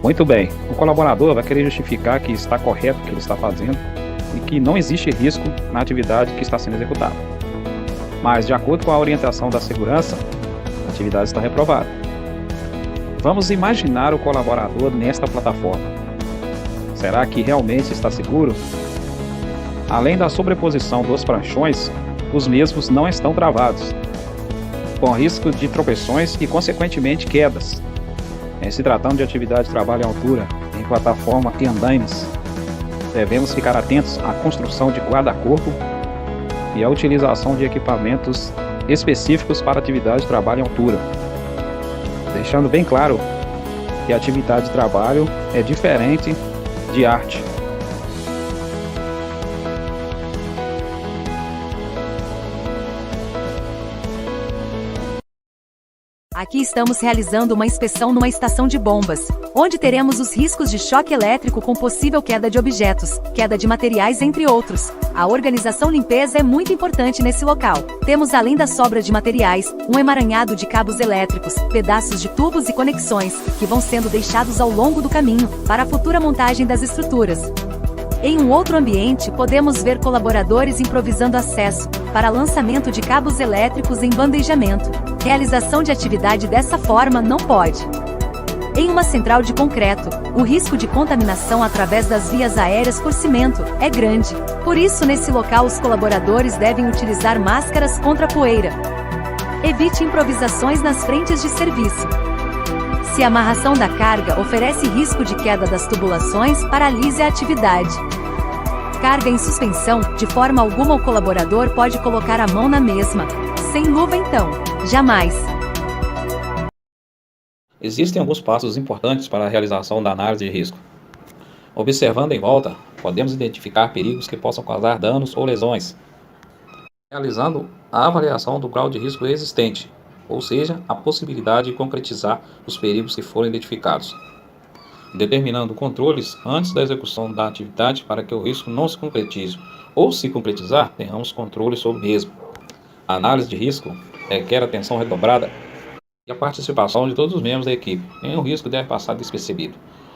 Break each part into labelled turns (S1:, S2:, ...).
S1: Muito bem, o colaborador vai querer justificar que está correto o que ele está fazendo e que não existe risco na atividade que está sendo executada. Mas, de acordo com a orientação da segurança, a atividade está reprovada. Vamos imaginar o colaborador nesta plataforma. Será que realmente está seguro? Além da sobreposição dos pranchões, os mesmos não estão travados, com risco de tropeções e, consequentemente, quedas. Em se tratando de atividade de trabalho em altura, em plataforma e andaimes, devemos ficar atentos à construção de guarda-corpo e à utilização de equipamentos específicos para atividade de trabalho em altura, deixando bem claro que a atividade de trabalho é diferente de arte.
S2: Aqui estamos realizando uma inspeção numa estação de bombas, onde teremos os riscos de choque elétrico com possível queda de objetos, queda de materiais, entre outros. A organização limpeza é muito importante nesse local. Temos, além da sobra de materiais, um emaranhado de cabos elétricos, pedaços de tubos e conexões, que vão sendo deixados ao longo do caminho, para a futura montagem das estruturas. Em um outro ambiente, podemos ver colaboradores improvisando acesso para lançamento de cabos elétricos em bandejamento. Realização de atividade dessa forma não pode. Em uma central de concreto, o risco de contaminação através das vias aéreas por cimento é grande. Por isso, nesse local, os colaboradores devem utilizar máscaras contra a poeira. Evite improvisações nas frentes de serviço. Se a amarração da carga oferece risco de queda das tubulações, paralise a atividade. Carga em suspensão, de forma alguma o colaborador pode colocar a mão na mesma. Sem luva então, jamais.
S1: Existem alguns passos importantes para a realização da análise de risco. Observando em volta, podemos identificar perigos que possam causar danos ou lesões. Realizando a avaliação do grau de risco existente, ou seja, a possibilidade de concretizar os perigos que foram identificados. Determinando controles antes da execução da atividade para que o risco não se concretize, ou se concretizar, tenhamos controle sobre o mesmo. A análise de risco requer atenção redobrada e a participação de todos os membros da equipe. Nenhum risco deve passar despercebido.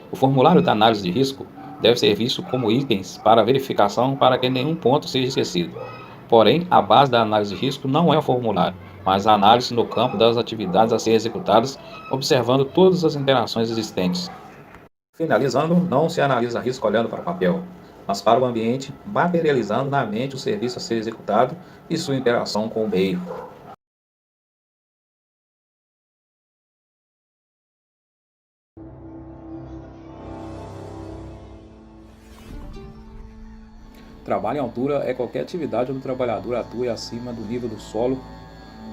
S1: O formulário da análise de risco deve ser visto como itens para verificação para que nenhum ponto seja esquecido. Porém, a base da análise de risco não é o formulário, mas a análise no campo das atividades a serem executadas, observando todas as interações existentes. Finalizando, não se analisa risco olhando para o papel, mas para o ambiente, materializando na mente o serviço a ser executado e sua interação com o meio. Trabalho em altura é qualquer atividade onde o trabalhador atue acima do nível do solo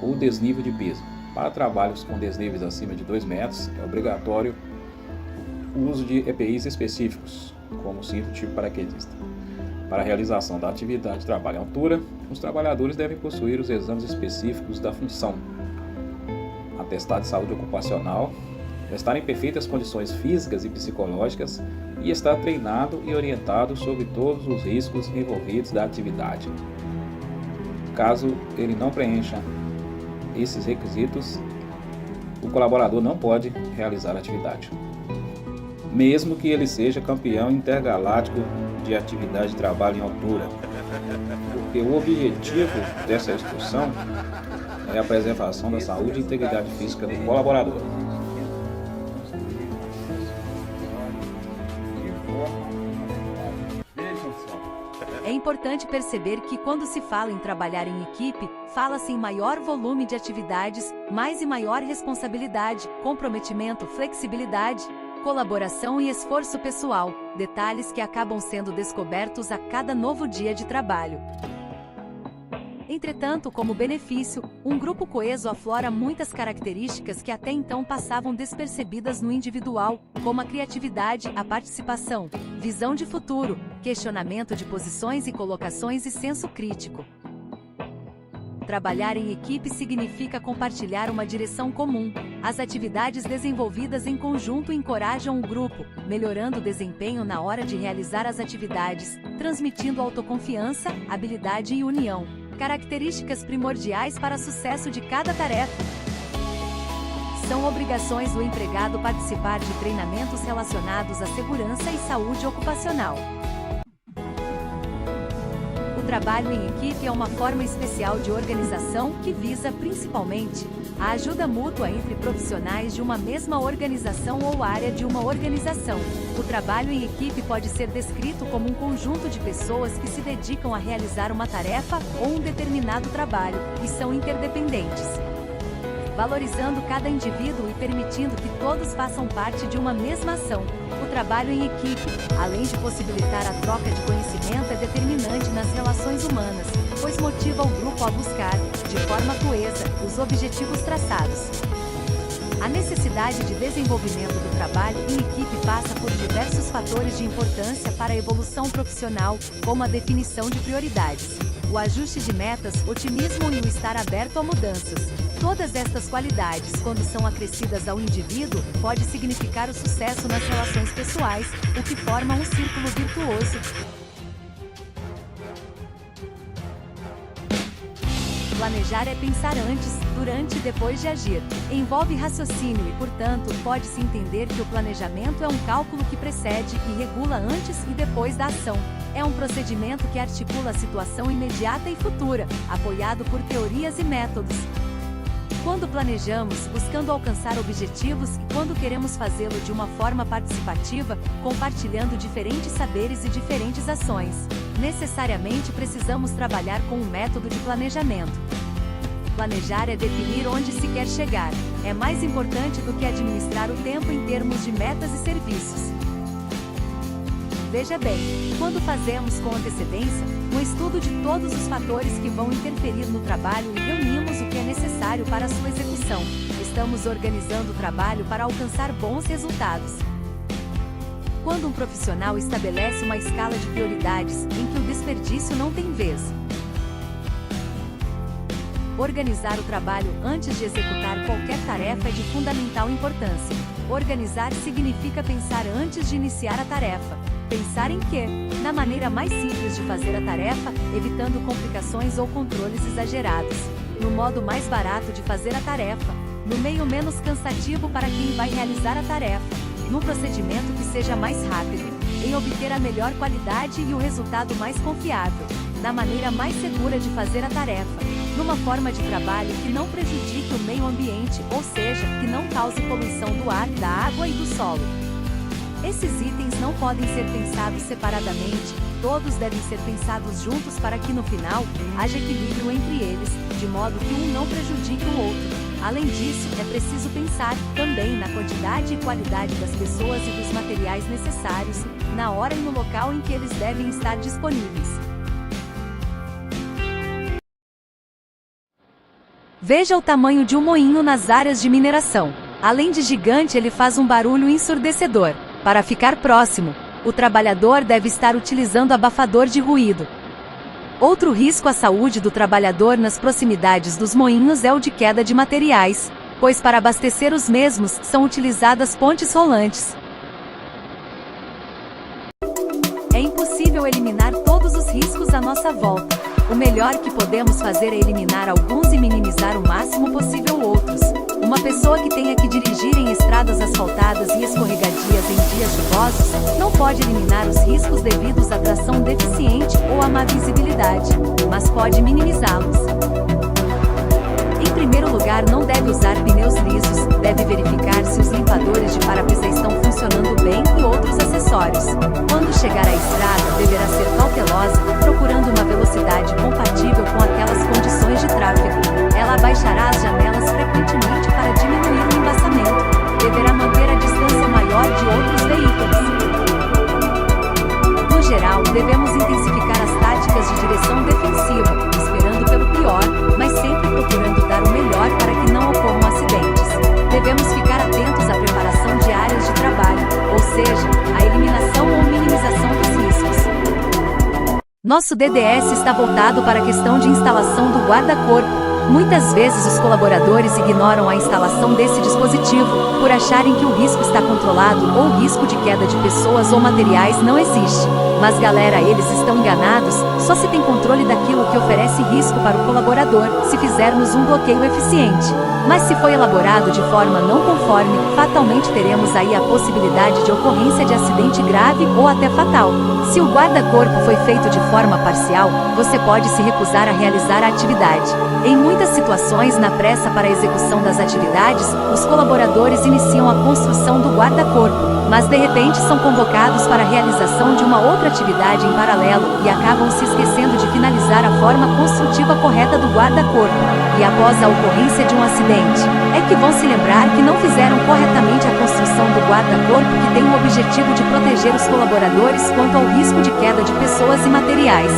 S1: ou desnível de piso. Para trabalhos com desníveis acima de 2 metros, é obrigatório o uso de EPIs específicos, como o cinto tipo paraquedista. Para a realização da atividade de trabalho em altura, os trabalhadores devem possuir os exames específicos da função, atestado de saúde ocupacional, estar em perfeitas condições físicas e psicológicas e estar treinado e orientado sobre todos os riscos envolvidos da atividade. Caso ele não preencha esses requisitos, o colaborador não pode realizar a atividade, mesmo que ele seja campeão intergaláctico de atividade de trabalho em altura, porque o objetivo dessa instrução é a preservação da saúde e integridade física do colaborador.
S2: É importante perceber que quando se fala em trabalhar em equipe, fala-se em maior volume de atividades, mais e maior responsabilidade, comprometimento, flexibilidade, colaboração e esforço pessoal, detalhes que acabam sendo descobertos a cada novo dia de trabalho. Entretanto, como benefício, um grupo coeso aflora muitas características que até então passavam despercebidas no individual, como a criatividade, a participação, visão de futuro, questionamento de posições e colocações e senso crítico. Trabalhar em equipe significa compartilhar uma direção comum. As atividades desenvolvidas em conjunto encorajam o grupo, melhorando o desempenho na hora de realizar as atividades, transmitindo autoconfiança, habilidade e união, características primordiais para o sucesso de cada tarefa. São obrigações do empregado participar de treinamentos relacionados à segurança e saúde ocupacional. O trabalho em equipe é uma forma especial de organização que visa, principalmente, a ajuda mútua entre profissionais de uma mesma organização ou área de uma organização. O trabalho em equipe pode ser descrito como um conjunto de pessoas que se dedicam a realizar uma tarefa ou um determinado trabalho, e são interdependentes, valorizando cada indivíduo e permitindo que todos façam parte de uma mesma ação. O trabalho em equipe, além de possibilitar a troca de conhecimento, é determinante nas relações humanas, pois motiva o grupo a buscar, de forma coesa, os objetivos traçados. A necessidade de desenvolvimento do trabalho em equipe passa por diversos fatores de importância para a evolução profissional, como a definição de prioridades, o ajuste de metas, otimismo e o estar aberto a mudanças. Todas estas qualidades, quando são acrescidas ao indivíduo, pode significar o sucesso nas relações pessoais, o que forma um círculo virtuoso. Planejar é pensar antes, durante e depois de agir. Envolve raciocínio e, portanto, pode-se entender que o planejamento é um cálculo que precede e regula antes e depois da ação. É um procedimento que articula a situação imediata e futura, apoiado por teorias e métodos. Quando planejamos, buscando alcançar objetivos, e quando queremos fazê-lo de uma forma participativa, compartilhando diferentes saberes e diferentes ações, necessariamente precisamos trabalhar com um método de planejamento. Planejar é definir onde se quer chegar. É mais importante do que administrar o tempo em termos de metas e serviços. Veja bem, quando fazemos com antecedência um estudo de todos os fatores que vão interferir no trabalho e reunimos o que é necessário para a sua execução, estamos organizando o trabalho para alcançar bons resultados. Quando um profissional estabelece uma escala de prioridades em que o desperdício não tem vez. Organizar o trabalho antes de executar qualquer tarefa é de fundamental importância. Organizar significa pensar antes de iniciar a tarefa. Pensar em quê? Na maneira mais simples de fazer a tarefa, evitando complicações ou controles exagerados. No modo mais barato de fazer a tarefa. No meio menos cansativo para quem vai realizar a tarefa. Num procedimento que seja mais rápido. Em obter a melhor qualidade e o resultado mais confiável. Na maneira mais segura de fazer a tarefa. Numa forma de trabalho que não prejudique o meio ambiente, ou seja, que não cause poluição do ar, da água e do solo. Esses itens não podem ser pensados separadamente, todos devem ser pensados juntos para que no final, haja equilíbrio entre eles, de modo que um não prejudique o outro. Além disso, é preciso pensar, também, na quantidade e qualidade das pessoas e dos materiais necessários, na hora e no local em que eles devem estar disponíveis. Veja o tamanho de um moinho nas áreas de mineração. Além de gigante, ele faz um barulho ensurdecedor. Para ficar próximo, o trabalhador deve estar utilizando abafador de ruído. Outro risco à saúde do trabalhador nas proximidades dos moinhos é o de queda de materiais, pois para abastecer os mesmos são utilizadas pontes rolantes. É impossível eliminar todos os riscos à nossa volta. O melhor que podemos fazer é eliminar alguns e minimizar o máximo possível outros. Uma pessoa que tenha que dirigir em estradas asfaltadas e escorregadias em dias chuvosos, não pode eliminar os riscos devidos à tração deficiente ou à má visibilidade, mas pode minimizá-los. Em primeiro lugar, não deve usar pneus lisos, deve verificar se os limpadores de para-brisa estão funcionando bem e outros acessórios. Quando chegar à estrada, deverá ser cautelosa, procurando uma velocidade compatível com aquelas condições de tráfego. Ela abaixará as janelas frequentemente para diminuir o embaçamento. Deverá manter a distância maior de outros veículos. No geral, devemos intensificar as táticas de direção defensiva, esperando pelo pior, mas sempre procurando dar o melhor para que não ocorram acidentes. Devemos ficar atentos à preparação de áreas de trabalho, ou seja, à eliminação ou minimização dos riscos. Nosso DDS está voltado para a questão de instalação do guarda-corpo. Muitas vezes os colaboradores ignoram a instalação desse dispositivo, por acharem que o risco está controlado ou o risco de queda de pessoas ou materiais não existe. Mas galera, eles estão enganados, só se tem controle daquilo que oferece risco para o colaborador, se fizermos um bloqueio eficiente. Mas se foi elaborado de forma não conforme, fatalmente teremos aí a possibilidade de ocorrência de acidente grave ou até fatal. Se o guarda-corpo foi feito de forma parcial, você pode se recusar a realizar a atividade. Em muitas situações, na pressa para a execução das atividades, os colaboradores iniciam a construção do guarda-corpo, mas de repente são convocados para a realização de uma outra atividade em paralelo e acabam se esquecendo de finalizar a forma construtiva correta do guarda-corpo. E após a ocorrência de um acidente, é que vão se lembrar que não fizeram corretamente a construção do guarda-corpo, que tem o objetivo de proteger os colaboradores quanto ao risco de queda de pessoas e materiais.